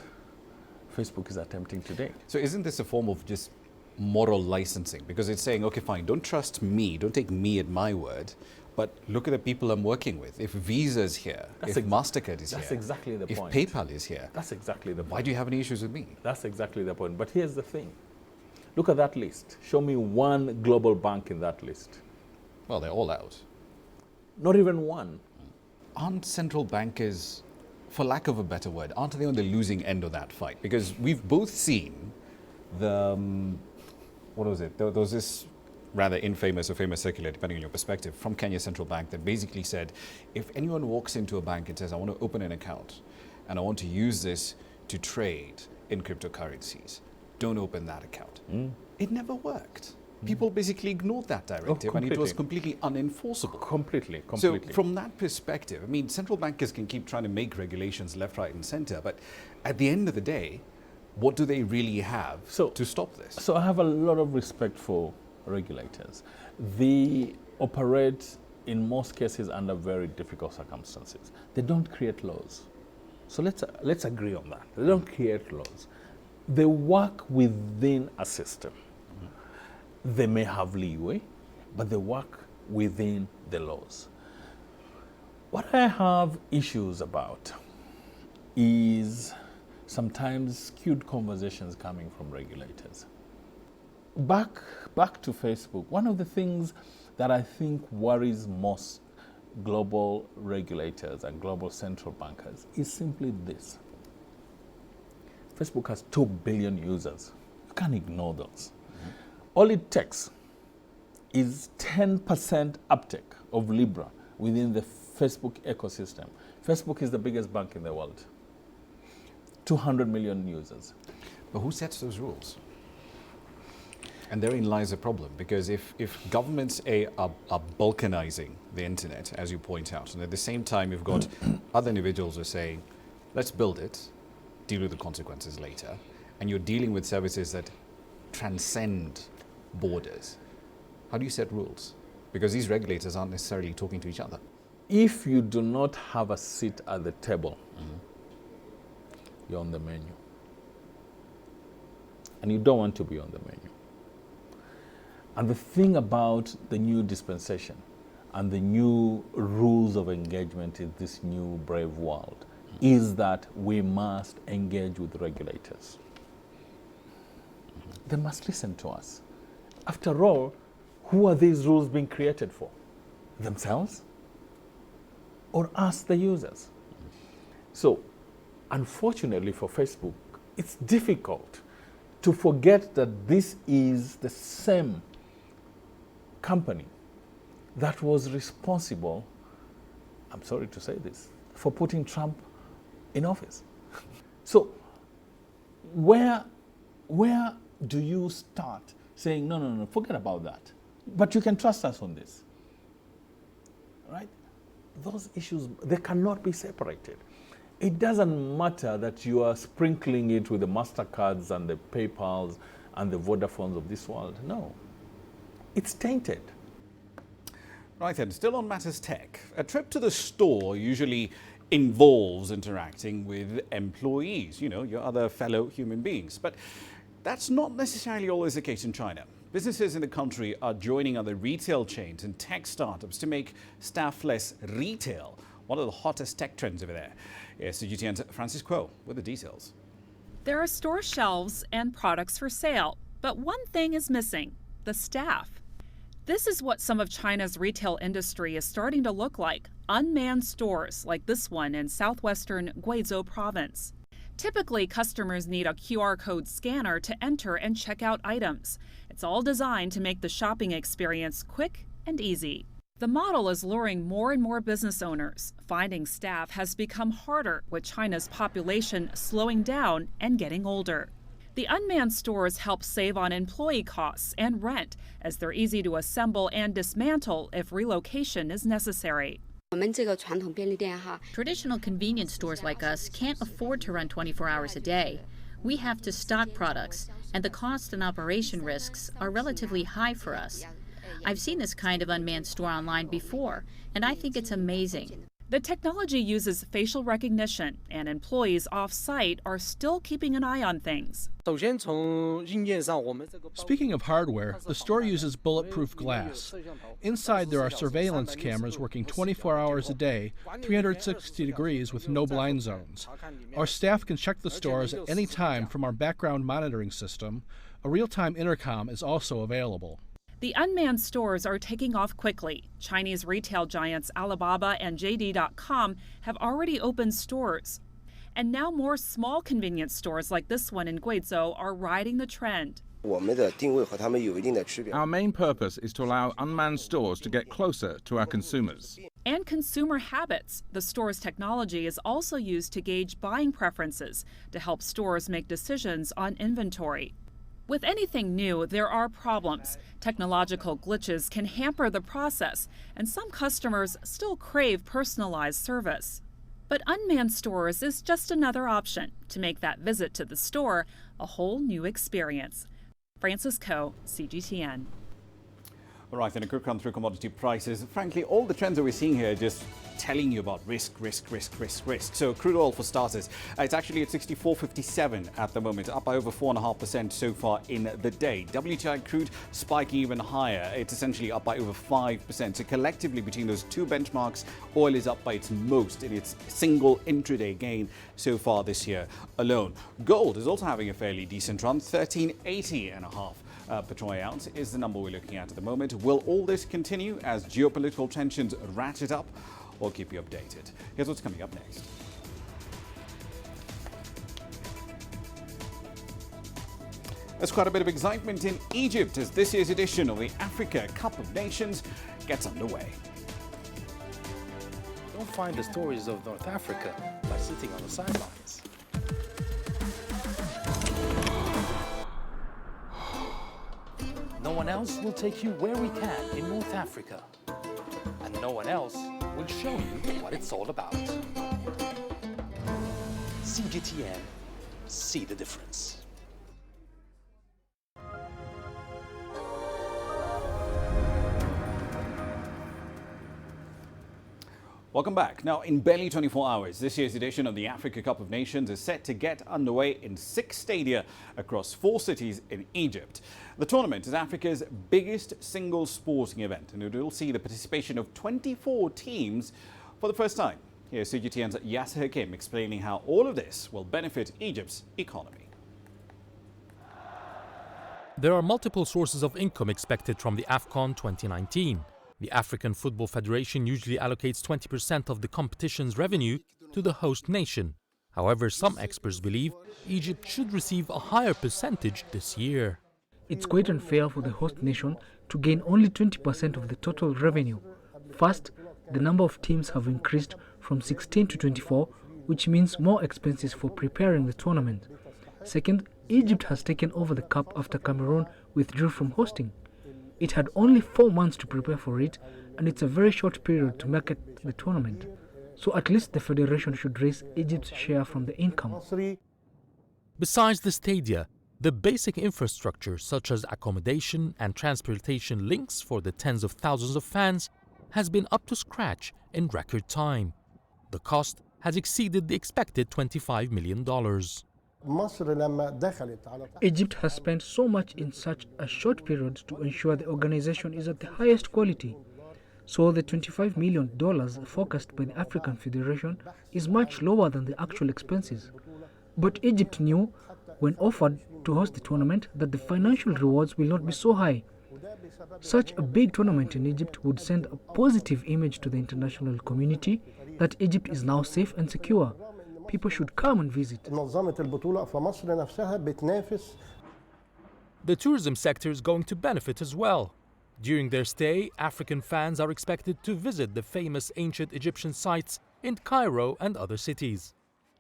Facebook is attempting today. So isn't this a form of just moral licensing? Because it's saying, okay, fine, don't trust me, don't take me at my word, but look at the people I'm working with. If Visa is here, if MasterCard is here, that's exactly the point. If PayPal is here, that's exactly the point. Why do you have any issues with me? That's exactly the point. But here's the thing. Look at that list. Show me one global bank in that list. Well, they're all out. Not even one. Aren't central bankers, for lack of a better word, aren't they on the losing end of that fight? Because we've both seen the, what was it? There was this rather infamous or famous circular, depending on your perspective, from Kenya Central Bank that basically said, if anyone walks into a bank and says, I want to open an account and I want to use this to trade in cryptocurrencies, don't open that account. It never worked. People basically ignored that directive and it was completely unenforceable. Completely. So from that perspective, I mean, central bankers can keep trying to make regulations left, right and center, but at the end of the day, what do they really have to stop this? So I have a lot of respect for regulators. They operate in most cases under very difficult circumstances. They don't create laws. So let's agree on that. They don't create laws. They work within a system. They may have leeway, but they work within the laws. What I have issues about is sometimes skewed conversations coming from regulators. Back to Facebook, one of the things that I think worries most global regulators and global central bankers is simply this. Facebook has 2 billion users. You can't ignore those. All it takes is 10% uptake of Libra within the Facebook ecosystem. Facebook is the biggest bank in the world. 200 million users. But who sets those rules? And therein lies a problem, because if governments are balkanizing the internet, as you point out, and at the same time you've got other individuals who are saying, let's build it, deal with the consequences later, and you're dealing with services that transcend borders, how do you set rules? Because these regulators aren't necessarily talking to each other. If you do not have a seat at the table, you're on the menu. And you don't want to be on the menu. And the thing about the new dispensation and the new rules of engagement in this new brave world is that we must engage with regulators. They must listen to us. After all, who are these rules being created for? Themselves? Or us, the users? So, unfortunately for Facebook, it's difficult to forget that this is the same company that was responsible, I'm sorry to say this, for putting Trump in office. So where do you start saying, no, forget about that, but you can trust us on this, right? Those issues, they cannot be separated. It doesn't matter that you are sprinkling it with the MasterCards and the PayPals and the Vodafones of this world. No, it's tainted. Right then, still on matters tech, a trip to the store usually involves interacting with employees, you know, your other fellow human beings. But that's not necessarily always the case in China. Businesses in the country are joining other retail chains and tech startups to make staff-less retail one of the hottest tech trends over there. Yes, GTN's Francis Kuo with the details. There are store shelves and products for sale, but one thing is missing: the staff. This is what some of China's retail industry is starting to look like: unmanned stores like this one in southwestern Guizhou province. Typically, customers need a QR code scanner to enter and check out items. It's all designed to make the shopping experience quick and easy. The model is luring more and more business owners. Finding staff has become harder with China's population slowing down and getting older. The unmanned stores help save on employee costs and rent, as they're easy to assemble and dismantle if relocation is necessary. Traditional convenience stores like us can't afford to run 24 hours a day. We have to stock products, and the cost and operation risks are relatively high for us. I've seen this kind of unmanned store online before, and I think it's amazing. The technology uses facial recognition, and employees off-site are still keeping an eye on things. Speaking of hardware, the store uses bulletproof glass. Inside there are surveillance cameras working 24 hours a day, 360 degrees with no blind zones. Our staff can check the stores at any time from our background monitoring system. A real-time intercom is also available. The unmanned stores are taking off quickly. Chinese retail giants Alibaba and JD.com have already opened stores. And now more small convenience stores like this one in Guizhou are riding the trend. Our main purpose is to allow unmanned stores to get closer to our consumers. And consumer habits. The store's technology is also used to gauge buying preferences to help stores make decisions on inventory. With anything new, there are problems. Technological glitches can hamper the process, and some customers still crave personalized service. But unmanned stores is just another option to make that visit to the store a whole new experience. Francis Kuo, CGTN. All right, then a quick run through commodity prices. Frankly, all the trends that we're seeing here are just telling you about risk. So crude oil for starters, it's actually at 64.57 at the moment, up by over 4.5% so far in the day. WTI crude spiking even higher. It's essentially up by over 5%. So collectively between those two benchmarks, oil is up by its most in its single intraday gain so far this year alone. Gold is also having a fairly decent run, 1380.5. Per troy ounce is the number we're looking at the moment. Will all this continue as geopolitical tensions ratchet up? We'll keep you updated. Here's what's coming up next. There's quite a bit of excitement in Egypt as this year's edition of the Africa Cup of Nations gets underway. Don't find the stories of North Africa by sitting on the sidelines. No one else will take you where we can in North Africa. And no one else will show you what it's all about. CGTN, see the difference. Welcome back. Now, in barely 24 hours, this year's edition of the Africa Cup of Nations is set to get underway in 6 stadia across 4 cities in Egypt. The tournament is Africa's biggest single sporting event, and it will see the participation of 24 teams for the first time. Here's CGTN's Yasser Hakim explaining how all of this will benefit Egypt's economy. There are multiple sources of income expected from the Afcon 2019. The African Football Federation usually allocates 20% of the competition's revenue to the host nation. However, some experts believe Egypt should receive a higher percentage this year. It's quite unfair for the host nation to gain only 20% of the total revenue. First, the number of teams have increased from 16 to 24, which means more expenses for preparing the tournament. Second, Egypt has taken over the cup after Cameroon withdrew from hosting. It had only 4 months to prepare for it, and it's a very short period to market the tournament. So at least the federation should raise Egypt's share from the income. Besides the stadia, the basic infrastructure such as accommodation and transportation links for the tens of thousands of fans has been up to scratch in record time. The cost has exceeded the expected $25 million. Egypt has spent so much in such a short period to ensure the organization is at the highest quality. So the $25 million forecast by the African Federation is much lower than the actual expenses. But Egypt knew, when offered to host the tournament, that the financial rewards will not be so high. Such a big tournament in Egypt would send a positive image to the international community that Egypt is now safe and secure. People should come and visit. The tourism sector is going to benefit as well. During their stay, African fans are expected to visit the famous ancient Egyptian sites in Cairo and other cities.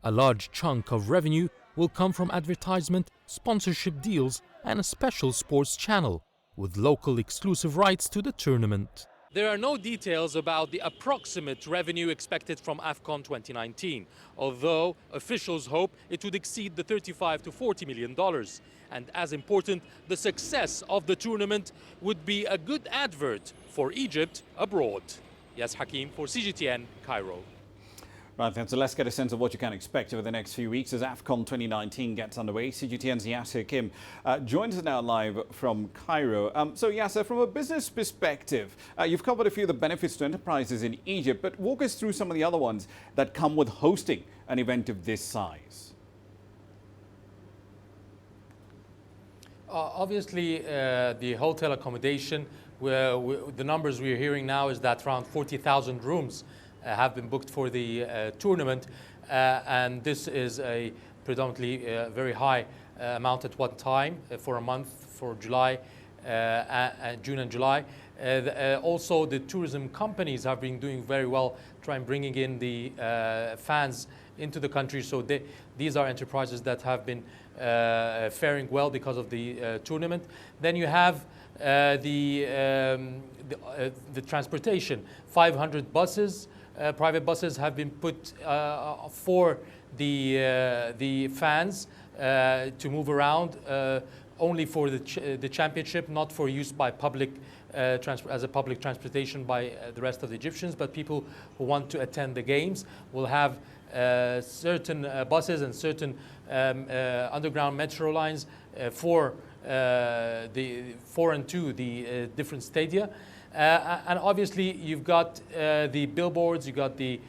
A large chunk of revenue will come from advertisement, sponsorship deals, and a special sports channel, with local exclusive rights to the tournament. There are no details about the approximate revenue expected from Afcon 2019, although officials hope it would exceed the $35 to $40 million. And as important, the success of the tournament would be a good advert for Egypt abroad. Yas Hakim for CGTN, Cairo. Right then, so let's get a sense of what you can expect over the next few weeks as Afcon 2019 gets underway. CGTN's Yasser Hakim joins us now live from Cairo. So Yasser, from a business perspective, you've covered a few of the benefits to enterprises in Egypt, but walk us through some of the other ones that come with hosting an event of this size. Obviously, the hotel accommodation, the numbers we're hearing now is that around 40,000 rooms have been booked for the tournament, and this is a predominantly very high amount at one time for a month, for July, June and July. Also, the tourism companies have been doing very well, trying bringing in the fans into the country. So these are enterprises that have been faring well because of the tournament. Then you have the transportation. 500 buses. Private buses have been put for the fans move around only for the championship, not for use by public as a public transportation by the rest of the Egyptians, but people who want to attend the games will have certain buses and certain underground metro lines for and to the different stadia. And obviously you've got the billboards, you've got the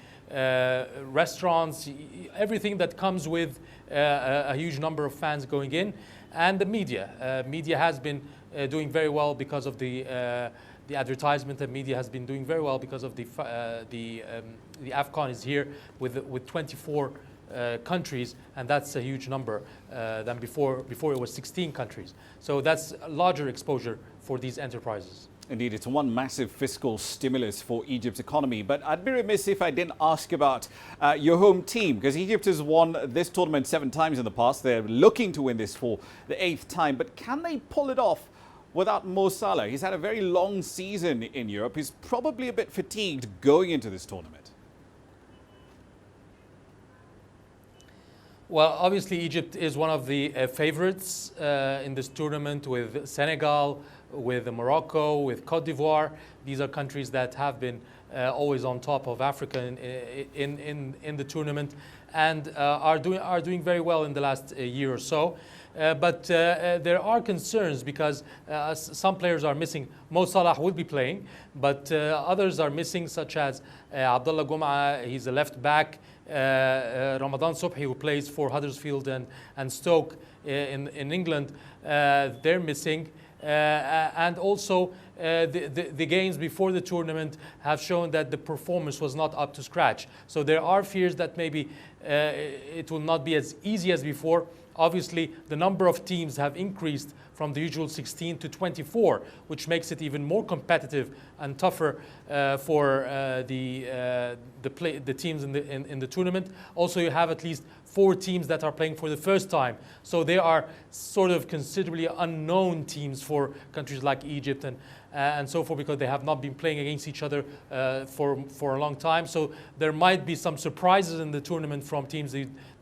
restaurants, everything that comes with a huge number of fans going in, and the media. Media has been doing very well because of the advertisement, and media has been doing very well because of the Afcon is here with 24 countries, and that's a huge number than before. Before it was 16 countries. So that's a larger exposure for these enterprises. Indeed, it's one massive fiscal stimulus for Egypt's economy. But I'd be remiss if I didn't ask about your home team, because Egypt has won this tournament 7 times in the past. They're looking to win this for the 8th time. But can they pull it off without Mo Salah? He's had a very long season in Europe. He's probably a bit fatigued going into this tournament. Well, obviously Egypt is one of the favorites in this tournament, with Senegal, with Morocco, with Cote d'Ivoire. These are countries that have been always on top of Africa in the tournament, and are doing very well in the last year or so. But there are concerns because some players are missing. Mo Salah will be playing, but others are missing, such as Abdullah Gum'a, he's a left back. Ramadan Subhi, who plays for Huddersfield and Stoke in England, they're missing. And also the games before the tournament have shown that the performance was not up to scratch. So there are fears that maybe it will not be as easy as before. Obviously, the number of teams have increased from the usual 16 to 24, which makes it even more competitive and tougher for the teams in the tournament. Also, you have at least 4 teams that are playing for the first time. So they are sort of considerably unknown teams for countries like Egypt and so forth, because they have not been playing against each other for a long time. So there might be some surprises in the tournament from teams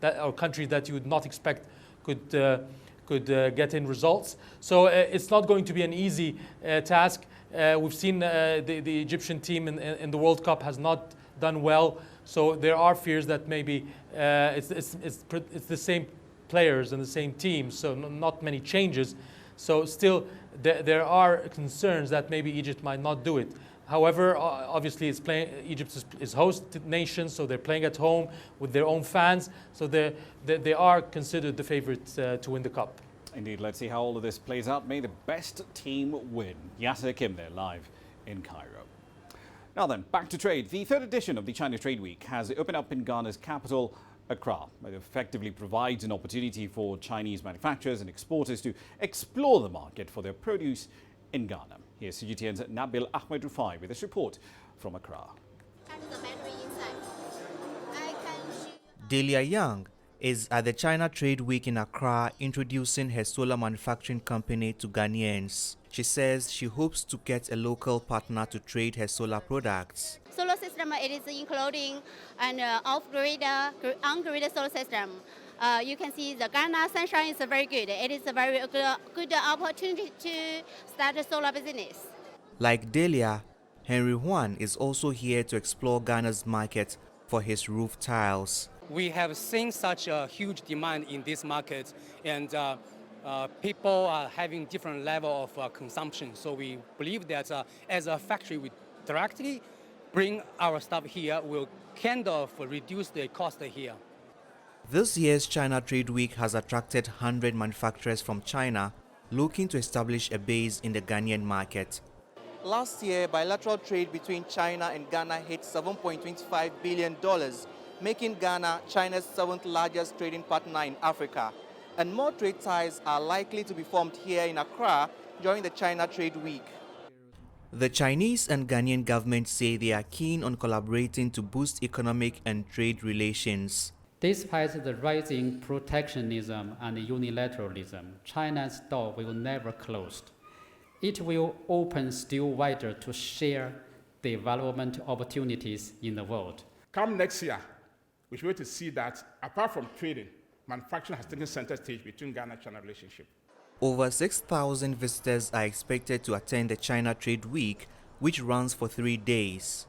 or countries that you would not expect could get in results. So it's not going to be an easy task. We've seen the Egyptian team in the World Cup has not done well. So there are fears that maybe it's the same players and the same team, so not many changes. So still there are concerns that maybe Egypt might not do it. However, obviously Egypt is host nation, so they're playing at home with their own fans. So they are considered the favorites to win the cup. Indeed, let's see how all of this plays out. May the best team win. Yasser Kim there, live in Cairo. Now then, back to trade. The 3rd edition of the China Trade Week has opened up in Ghana's capital, Accra. It effectively provides an opportunity for Chinese manufacturers and exporters to explore the market for their produce in Ghana. Here's CGTN's Nabil Ahmed Rufai with this report from Accra. Delia Young is at the China Trade Week in Accra introducing her solar manufacturing company to Ghanaians. She says she hopes to get a local partner to trade her solar products. Solar system, it is including an off-grid, on-grid solar system. You can see the Ghana sunshine is very good. It is a very good opportunity to start a solar business. Like Delia, Henry Juan is also here to explore Ghana's market for his roof tiles. We have seen such a huge demand in this market, and people are having different level of consumption. So we believe that as a factory, we directly bring our stuff here will kind of reduce the cost here. This year's China Trade Week has attracted 100 manufacturers from China looking to establish a base in the Ghanaian market. Last year, bilateral trade between China and Ghana hit $7.25 billion, making Ghana China's 7th largest trading partner in Africa. And more trade ties are likely to be formed here in Accra during the China Trade Week. The Chinese and Ghanaian governments say they are keen on collaborating to boost economic and trade relations. Despite the rising protectionism and unilateralism, China's door will never close. It will open still wider to share development opportunities in the world. Come next year, we should be able to see that apart from trading, manufacturing has taken center stage between Ghana and China relationship. Over 6,000 visitors are expected to attend the China Trade Week, which runs for 3 days.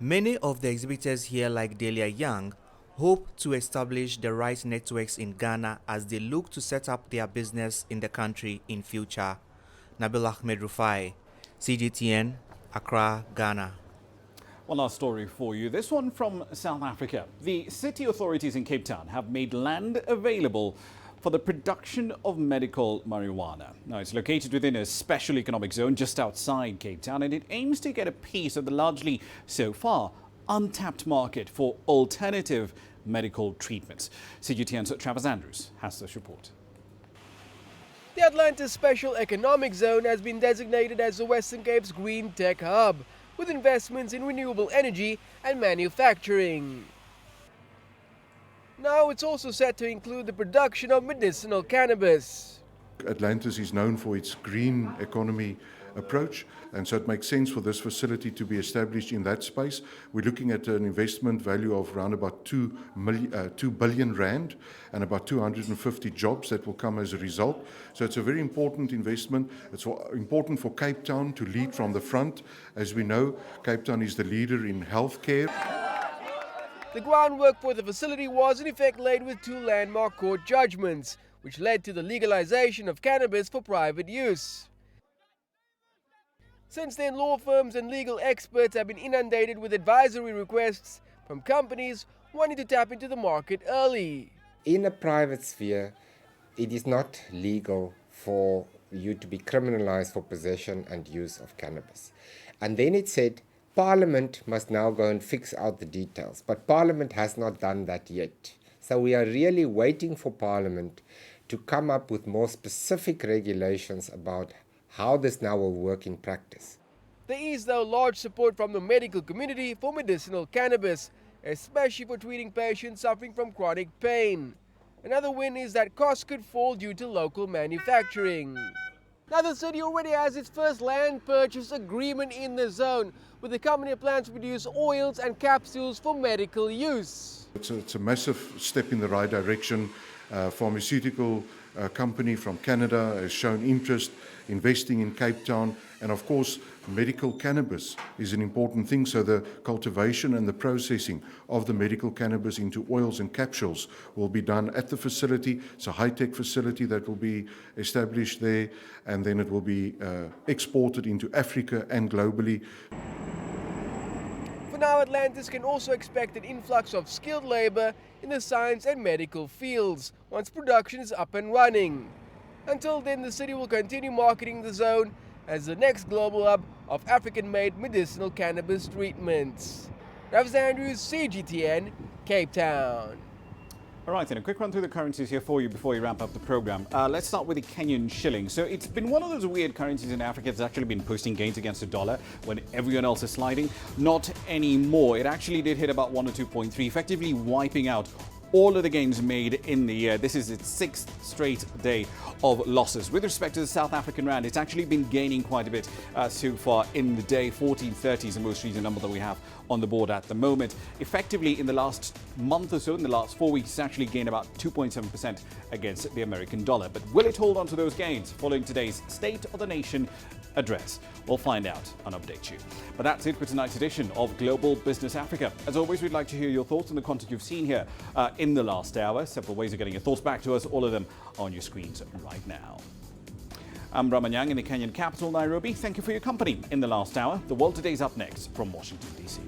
Many of the exhibitors here, like Delia Young, hope to establish the right networks in Ghana as they look to set up their business in the country in future. Nabil Ahmed Rufai, CGTN, Accra, Ghana. One last story for you. This one from South Africa. The city authorities in Cape Town have made land available for the production of medical marijuana. Now, it's located within a special economic zone just outside Cape Town, and it aims to get a piece of the largely, so far, untapped market for alternative medical treatments. CGTN's Travis Andrews has this report. The Atlanta Special Economic Zone has been designated as the Western Cape's green tech hub, with investments in renewable energy and manufacturing. Now it's also set to include the production of medicinal cannabis. Atlantis is known for its green economy approach, and so it makes sense for this facility to be established in that space. We're looking at an investment value of around about 2 billion rand and about 250 jobs that will come as a result. So it's a very important investment. It's important for Cape Town to lead from the front. As we know, Cape Town is the leader in healthcare. The groundwork for the facility was in effect laid with 2 landmark court judgments, which led to the legalization of cannabis for private use. Since then, law firms and legal experts have been inundated with advisory requests from companies wanting to tap into the market early. In a private sphere, it is not legal for you to be criminalized for possession and use of cannabis. And then it said, Parliament must now go and fix out the details, but Parliament has not done that yet. So we are really waiting for Parliament to come up with more specific regulations about how this now will work in practice. There is, though, large support from the medical community for medicinal cannabis, especially for treating patients suffering from chronic pain. Another win is that costs could fall due to local manufacturing. Now, the city already has its first land purchase agreement in the zone, with the company plans to produce oils and capsules for medical use. It's a massive step in the right direction. Pharmaceutical company from Canada has shown interest investing in Cape Town, and of course medical cannabis is an important thing, so the cultivation and the processing of the medical cannabis into oils and capsules will be done at the facility. It's a high-tech facility that will be established there, and then it will be exported into Africa and globally. For now, Atlantis can also expect an influx of skilled labor in the science and medical fields once production is up and running. Until then, the city will continue marketing the zone as the next global hub of African-made medicinal cannabis treatments. Travis Andrews, CGTN, Cape Town. All right, then, a quick run through the currencies here for you before we wrap up the program. Let's start with the Kenyan shilling. So it's been one of those weird currencies in Africa that's actually been posting gains against the dollar when everyone else is sliding. Not anymore. It actually did hit about 102.3, effectively wiping out all of the gains made in the year. This is its 6th straight day of losses. With respect to the South African rand, it's actually been gaining quite a bit so far in the day. 14.30 is the most recent number that we have on the board at the moment. Effectively, in the last month or so, in the last 4 weeks, it's actually gained about 2.7% against the American dollar. But will it hold on to those gains following today's State of the Nation address? We'll find out and update you. But that's it for tonight's edition of Global Business Africa. As always, we'd like to hear your thoughts on the content you've seen here in the last hour. Several ways of getting your thoughts back to us, all of them on your screens right now. I'm Ramah Nyang in the Kenyan capital, Nairobi. Thank you for your company in the last hour. The World Today is up next from Washington, D.C.